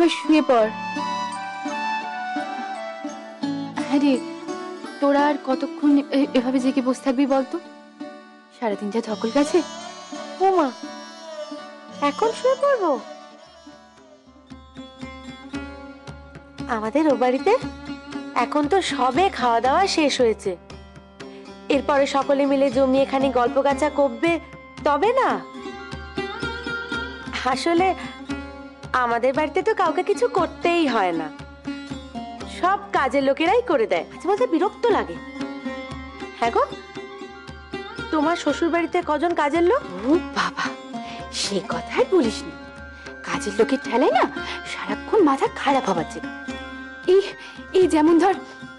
এবার শুয়ে পড়। হ্যাঁ রে, তোরা আর কতক্ষণ এভাবে জেগে বসে থাকবি বলতো? সারাদিন যা ধকল গেছে। ও মা, এখন শুয়ে পড়বো? আমাদের ও বাড়িতে এখন তো সবে খাওয়া দাওয়া শেষ হয়েছে, এরপরে সকলে মিলে জমিয়ে খানি গল্প গাছা করবে, তবে না? আসলে আমাদের বাড়িতে তো কাউকে কিছু করতেই হয় না, সব কাজের লোকেরাই করে দেয়। আচ্ছা, বলতে বিরক্ত লাগে। হ্যাঁ গো, তোমার শ্বশুর বাড়িতে কজন কাজের লোক? ও বাবা, সে কথাই বলিস না। কাজের লোকের ঠেলায় না সারাক্ষণ মাথা খারাপ হবার চেয়ে। এই যেমন ধর,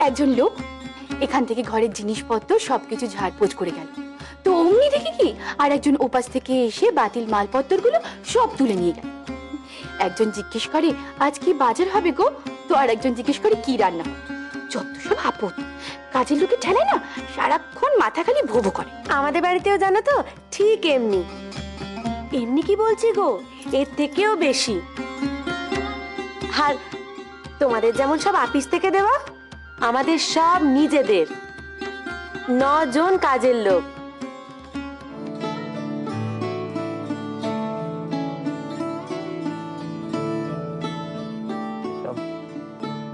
একজন লোক এখান থেকে ঘরের জিনিসপত্র সবকিছু ঝাড়পোছ করে গেল, তো অমনি দেখি কি আর একজন ওপাশ থেকে এসে বাতিল মালপত্রগুলো সব তুলে নিয়ে গেল। একজন জিজ্ঞেস করে আজ কি বাজার হবে গো, তো আর একজন জিজ্ঞেস করে কি রান্না হবে। যত সব আপদ, কাজের লোকের ঠেলায় না সারাক্ষণ মাথা খালি ভোবো করে। আমাদের বাড়িতেও জানো তো ঠিক এমনি। এমনি কি বলছি গো, এর থেকেও বেশি। আর তোমাদের যেমন সব অফিস থেকে দেওয়া, আমাদের সব নিজেদের 9 জন কাজের লোক।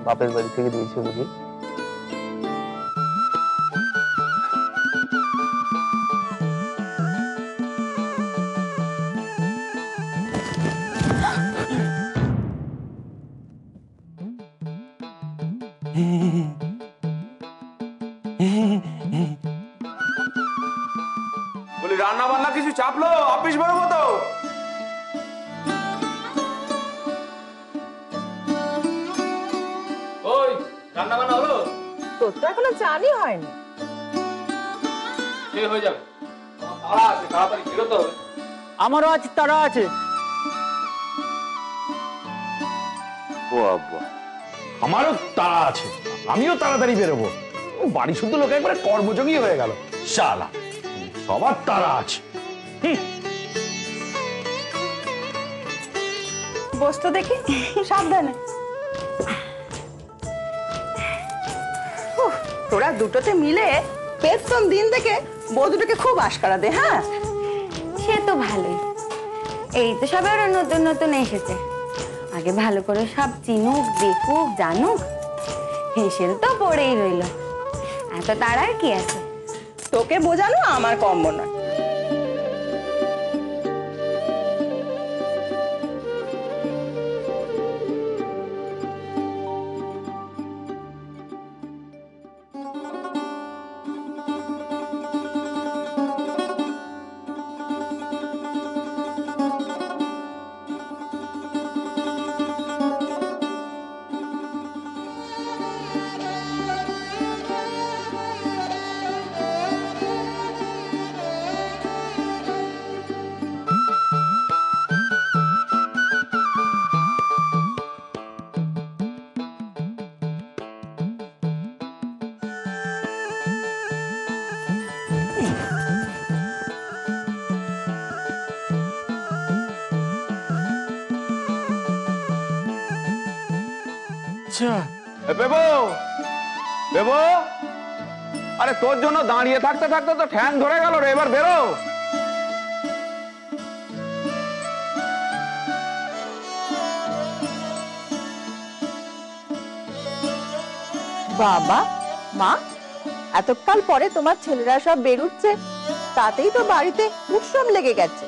বাপের বাড়ি থেকে দিয়েছে বুঝি? বলি রান্না বান্না কিছু চাপলো, অফিস বেরোবো তো। ওই রান্না বান্না হলো? তোর তো এখনো চানই হয়নি। সে হয়ে যাবে, তাড়া আছে, তাড়াতাড়ি বেরোতে হবে। আমারও আজ তারা আছে। ও আব্বা, আমারও তাড়া আছে, আমিও তাড়াতাড়ি বেরোবো। বাড়ি শুদ্ধ লোক একবারে কর্মযোগী হয়ে গেল শালা, সবার তাড়া আছে। বস তো দেখি, সাবধানে। তোরা দুটোতে মিলে বেতন দিন দেখে বউ দুটোকে খুব আশকারা দে। হ্যাঁ, সে তো ভালোই, এই তো সবে ওরা নতুন নতুন এসেছে, আগে ভালো করে সব চিনুক দেখুক জানুক। হেসেল তো পড়েই রইল, এত তাড়ার কি আছে? তোকে বোঝানো আমার কম্ম নয়। বেবো, বেবো, আরে তোর জন্য দাঁড়িয়ে থাকতে থাকতে তো ঠ্যাং ধরে গেল রে, এবার বেরো। বাবা মা, এতকাল পরে তোমার ছেলেরা সব বেরুচ্ছে, তাতেই তো বাড়িতে উৎসব লেগে গেছে।